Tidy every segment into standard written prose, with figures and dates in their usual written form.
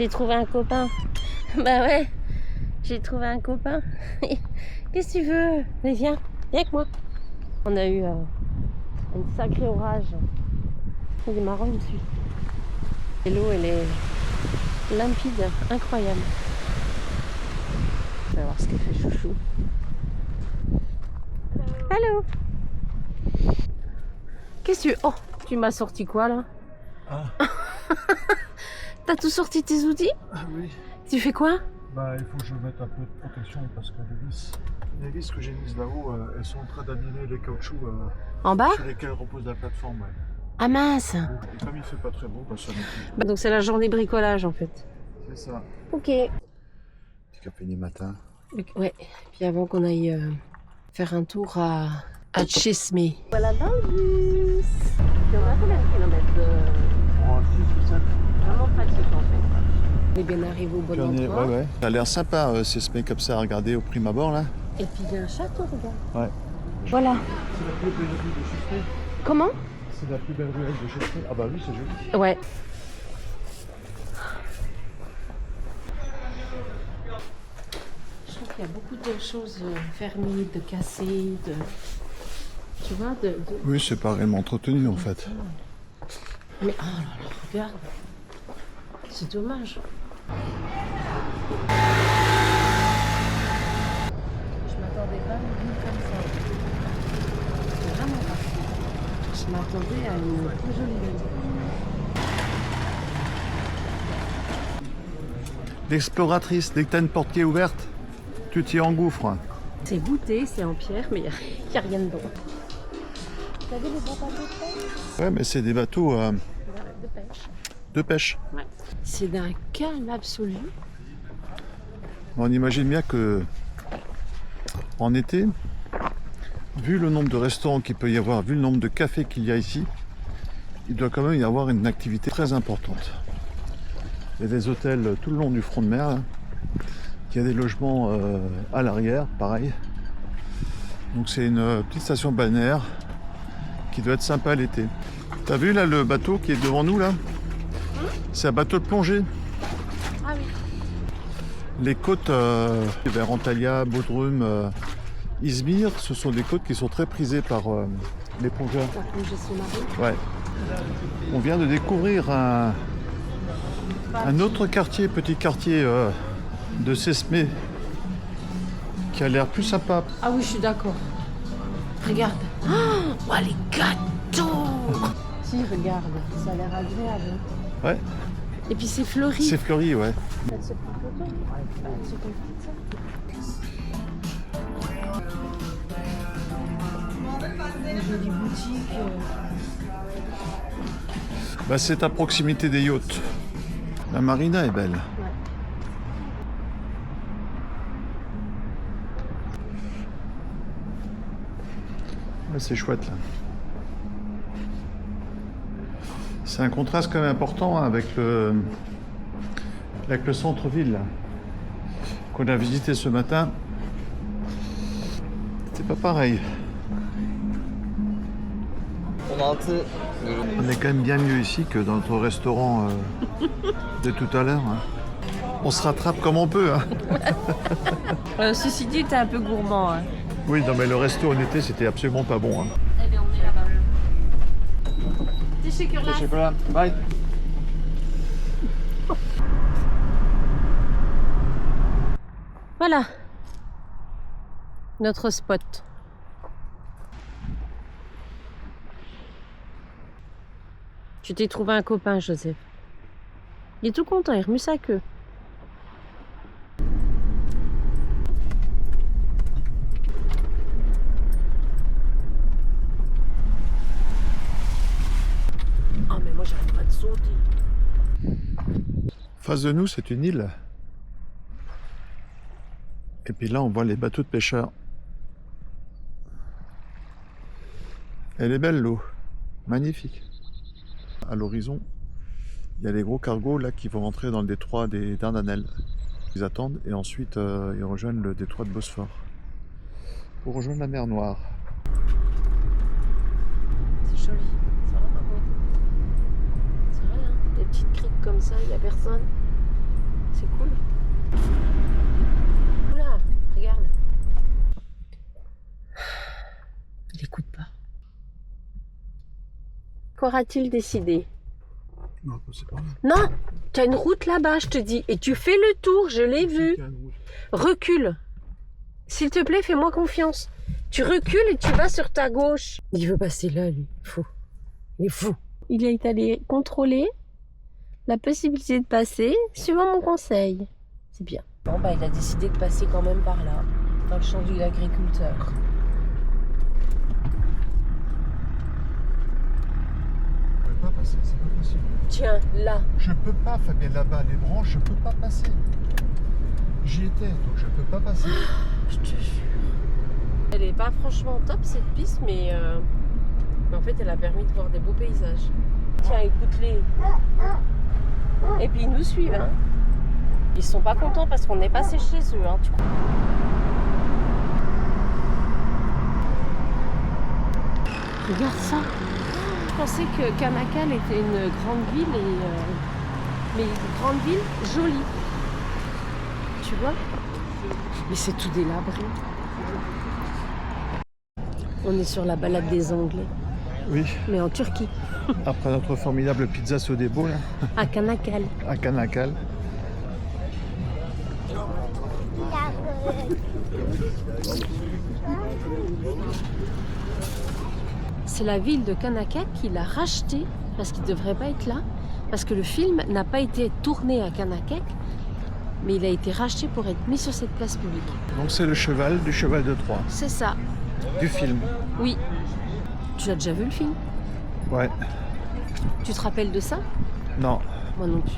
J'ai trouvé un copain. Bah ouais, j'ai trouvé un copain. Qu'est-ce que tu veux? Mais viens avec moi. On a eu un sacré orage. Il est marrant, il me suit. Et l'eau, elle est limpide, incroyable. On va voir ce qu'elle fait, chouchou. Allô. Qu'est-ce que tu... Oh, tu m'as sorti quoi, là? Ah. T'as tout sorti tes outils? Ah oui. Tu fais quoi? Bah il faut que je mette un peu de protection parce que les vis que j'ai mises là-haut, elles sont en train d'abîmer les caoutchoucs En bas? sur lesquels repose la plateforme. Ouais. Ah mince! Et comme il fait pas très beau, bah ça m'étonne. Bah donc c'est la journée bricolage en fait. C'est ça. Ok. Petit café du matin. Ouais, puis avant qu'on aille faire un tour à Chesme. Voilà dans le bus. Et on a combien de kilomètres de... Oh, 6 ou 7. Vraiment pratique en fait. On est bien arrivé au bon endroit. Ouais. Ça a l'air sympa, Sesme comme ça à regarder au prime abord là. Et puis il y a un château, regarde. Ouais. Voilà. C'est la plus belle rue de Chesme. Comment? C'est la plus belle ruelle de Chesme. Ah bah oui, c'est joli. Ouais. Je trouve qu'il y a beaucoup de choses fermées, de cassées, de... Tu vois, Oui, c'est pas réellement entretenu en fait. Mais oh là là, regarde. C'est dommage. Je m'attendais pas à une ville comme ça. C'est vraiment pas. Je m'attendais à une très jolie ville. L'exploratrice, dès que t'as une porte qui est ouverte, tu t'y engouffres. C'est voûté, c'est en pierre, mais il n'y a rien dedans. Vous avez les bateaux de pêche? Ouais, mais c'est des bateaux De pêche. de pêche. Ouais. C'est d'un calme absolu. On imagine bien que en été, vu le nombre de restaurants qu'il peut y avoir, vu le nombre de cafés qu'il y a ici, il doit quand même y avoir une activité très importante. Il y a des hôtels tout le long du front de mer, hein. Il y a des logements à l'arrière, pareil. Donc c'est une petite station balnéaire qui doit être sympa l'été. T'as vu là le bateau qui est devant nous là? C'est un bateau de plongée. Ah oui. Les côtes vers Antalya, Bodrum, Izmir, ce sont des côtes qui sont très prisées par les plongeurs. La plongée sous-marine. Ouais. On vient de découvrir un autre quartier, petit quartier de Sesme, qui a l'air plus sympa. Ah oui, je suis d'accord. Regarde. Oh, les gâteaux. Si, regarde. Ça a l'air agréable. Ouais. Et puis c'est fleuri. C'est fleuri, ouais. Elle se prend photo. Elle se confie ça. Une jolie boutique. Bah, c'est à proximité des yachts. La marina est belle. Ouais, c'est chouette là. C'est un contraste quand même important hein, avec le centre-ville qu'on a visité ce matin. C'est pas pareil. On est quand même bien mieux ici que dans notre restaurant de tout à l'heure. Hein. On se rattrape comme on peut. Hein. Ceci dit, t'es un peu gourmand. Hein. Oui, non mais le resto en été, c'était absolument pas bon. Hein. Allez, on est là-bas. T'es chez Curlas. Chocolat, bye. Voilà. Notre spot. Tu t'es trouvé un copain, Joseph. Il est tout content, il remue sa queue. Oh mais moi j'arrête pas de sauter. Face de nous, c'est une île. Et puis là, on voit les bateaux de pêcheurs. Elle est belle l'eau, magnifique. À l'horizon, il y a les gros cargos là qui vont rentrer dans le détroit des Dardanelles. Ils attendent et ensuite ils rejoignent le détroit de Bosphore pour rejoindre la mer Noire. C'est joli, ça va maman. C'est vrai, hein, des petites criques comme ça, il n'y a personne. c'est cool. Oula, regarde. Il écoute pas. Qu'aura-t-il décidé? Non, c'est pas là. Non, tu as une route là-bas, je te dis. Et tu fais le tour, je l'ai vu. Recule. S'il te plaît, fais-moi confiance. Tu recules et tu vas sur ta gauche. Il veut passer là, lui. Fou. Il est fou. Il est allé contrôler la possibilité de passer, suivant mon conseil. C'est bien. Bon, bah, il a décidé de passer quand même par là, dans le champ de l'agriculteur. Je peux pas passer, c'est pas possible. Tiens, là. Je peux pas, Fabien, là-bas, les branches, je peux pas passer. J'y étais, donc je peux pas passer. Je te jure. Elle est pas franchement top cette piste, mais en fait elle a permis de voir des beaux paysages. Tiens, écoute-les. Et puis ils nous suivent. Hein. Ils sont pas contents parce qu'on est passé chez eux. Hein, Regarde ça. Je pensais que Canacale était une grande ville, mais une grande ville jolie. Tu vois? Mais c'est tout délabré. On est sur la balade des Anglais. Oui. Mais en Turquie. Après notre formidable pizza Sodebo, là, À Canacale. à Canacale. C'est la ville de Canacale qui l'a racheté parce qu'il ne devrait pas être là. Parce que le film n'a pas été tourné à Canacale, mais il a été racheté pour être mis sur cette place publique. Donc c'est le cheval du cheval de Troie, C'est ça. du film. Oui. Tu as déjà vu le film? Ouais. Tu te rappelles de ça? Non. Moi non plus.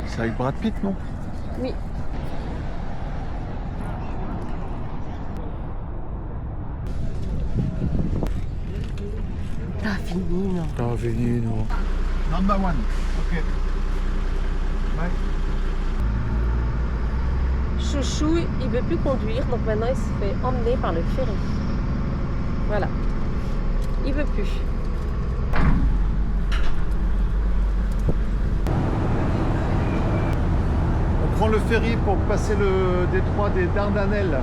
C'est avec Brad Pitt, non? Oui. T'as fini, non? T'as fini, non. Number one. Ok. Bye. Chouchou, il veut plus conduire, donc maintenant il se fait emmener par le ferry. Voilà. Il veut plus. On prend le ferry pour passer le détroit des Dardanelles.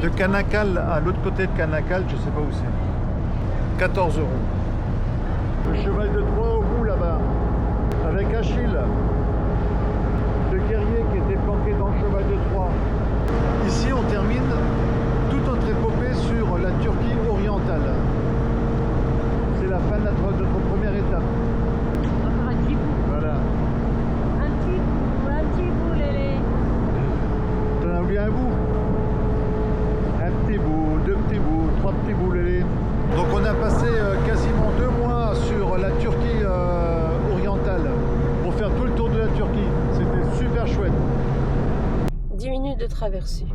De Canacale à l'autre côté de Canacale, je sais pas où c'est. 14 €. Le cheval de Troie au bout là-bas, avec Achille, le guerrier qui était planqué dans le cheval de Troie. Ici, on termine toute notre épopée sur la Turquie orientale. C'est la fin de notre première étape. Encore un petit bout. Voilà. Un petit bout, Lélé. T'en as oublié un bout? Un petit bout, deux petits bouts, trois petits bouts, Lélé. Donc on a passé quasiment 2 mois sur la Turquie orientale pour faire tout le tour de la Turquie. C'était super chouette. 10 minutes de traversée.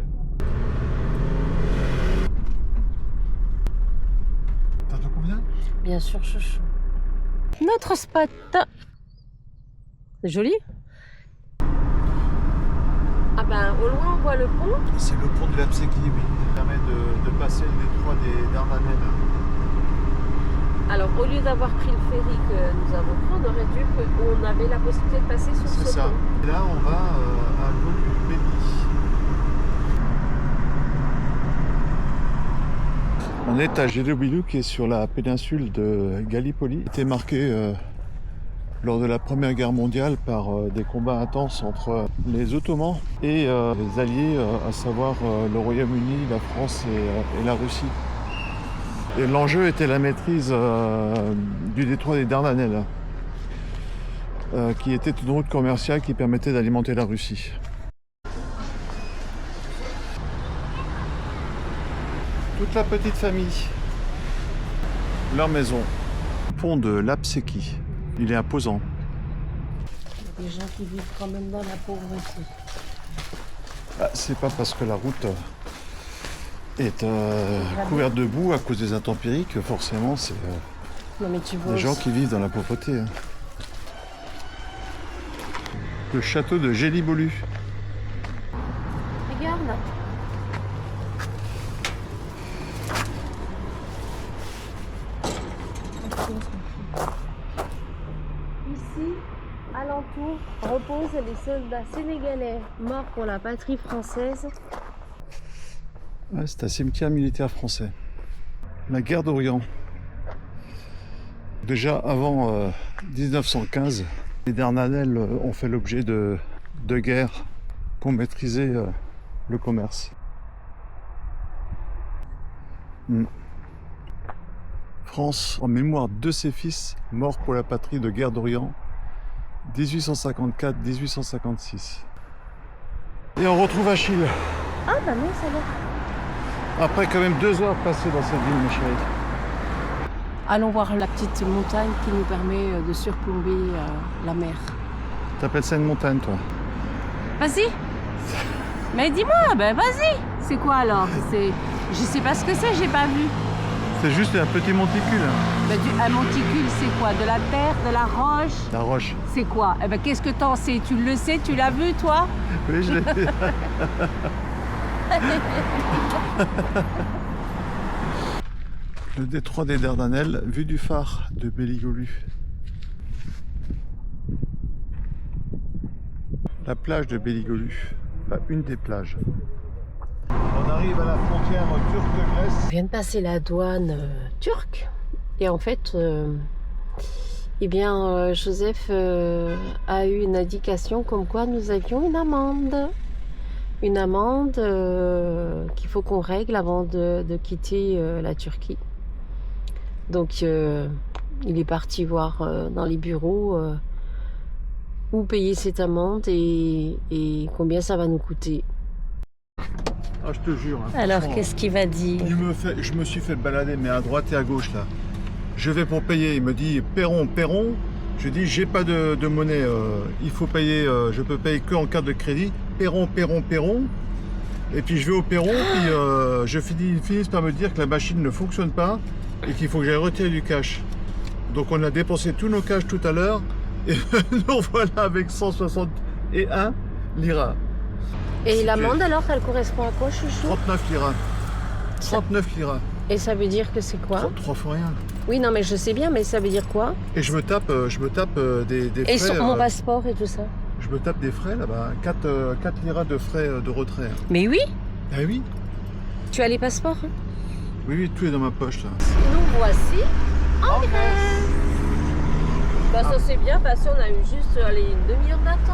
Ça te convient? Bien sûr, chouchou. Notre spot. C'est joli. Ah ben, au loin, on voit le pont. C'est le pont de l'Apséki, oui. Il permet de passer le détroit des Dardanelles. Alors, au lieu d'avoir pris le ferry que nous avons pris, on aurait dû, on avait la possibilité de passer sur C'est ce ça. pont. Et là, on va à Lolubeni. On est à Gelugelu, qui est sur la péninsule de Gallipoli. C'était marqué lors de la Première Guerre mondiale par des combats intenses entre les Ottomans et les alliés, à savoir le Royaume-Uni, la France et la Russie. Et l'enjeu était la maîtrise du détroit des Dardanelles, qui était une route commerciale qui permettait d'alimenter la Russie. Toute la petite famille, leur maison, pont de l'Apséki. Il est imposant. Il y a des gens qui vivent quand même dans la pauvreté. Ah, c'est pas parce que la route est couverte de boue à cause des intempéries que forcément c'est Non mais tu vois des gens aussi. qui vivent dans la pauvreté. Hein. Le château de Gelibolu. Regarde. autour reposent les soldats sénégalais morts pour la patrie française. Ouais, c'est un cimetière militaire français. La guerre d'Orient. Déjà avant 1915, les Dardanelles ont fait l'objet de guerres pour maîtriser le commerce. France, en mémoire de ses fils morts pour la patrie de guerre d'Orient, 1854-1856. Et on retrouve Achille. Ah bah non, ça va. Après quand même 2 heures passées dans cette ville, ma chérie. Allons voir la petite montagne qui nous permet de surplomber la mer. T'appelles ça une montagne, toi? Vas-y. Mais dis-moi, ben vas-y. C'est quoi alors? Je sais pas ce que c'est, j'ai pas vu. C'est juste un petit monticule. Ben, un monticule, c'est quoi? De la terre, de la roche? La roche. C'est quoi? Eh ben qu'est-ce que t'en sais? Tu le sais, tu l'as vu, toi? Oui, je l'ai vu. Le détroit des Dardanelles, vue du phare de Belligolu. La plage de Belligolu, enfin une des plages. On arrive à la frontière turque-grèce. On vient de passer la douane turque et en fait, Joseph a eu une indication comme quoi nous avions une amende. Une amende qu'il faut qu'on règle avant de quitter la Turquie. Donc il est parti voir dans les bureaux où payer cette amende et combien ça va nous coûter. Ah, je te jure. Hein, alors qu'est-ce qu'il va dire? Je me suis fait balader, mais à droite et à gauche là. Je vais pour payer. Il me dit Perron. Je dis j'ai pas de monnaie. Il faut payer. Je peux payer que en carte de crédit. Perron. Et puis je vais au perron. Puis ils finissent par me dire que la machine ne fonctionne pas et qu'il faut que j'aille retirer du cash. Donc on a dépensé tous nos cash tout à l'heure et nous voilà avec 161 liras. Et l'amende alors, elle correspond à quoi, chouchou? 39 liras. 39 liras. Et ça veut dire que c'est quoi? 3 fois rien. Oui, non, mais je sais bien, mais ça veut dire quoi? Et je me tape des frais. Et sur mon passeport et tout ça? Je me tape des frais là-bas. 4 liras de frais de retrait. Mais oui. Ah oui. Tu as les passeports, hein? Oui, tout est dans ma poche là. Nous voici en Grèce. Bah ça c'est bien parce qu'on a eu juste une demi-heure d'attente.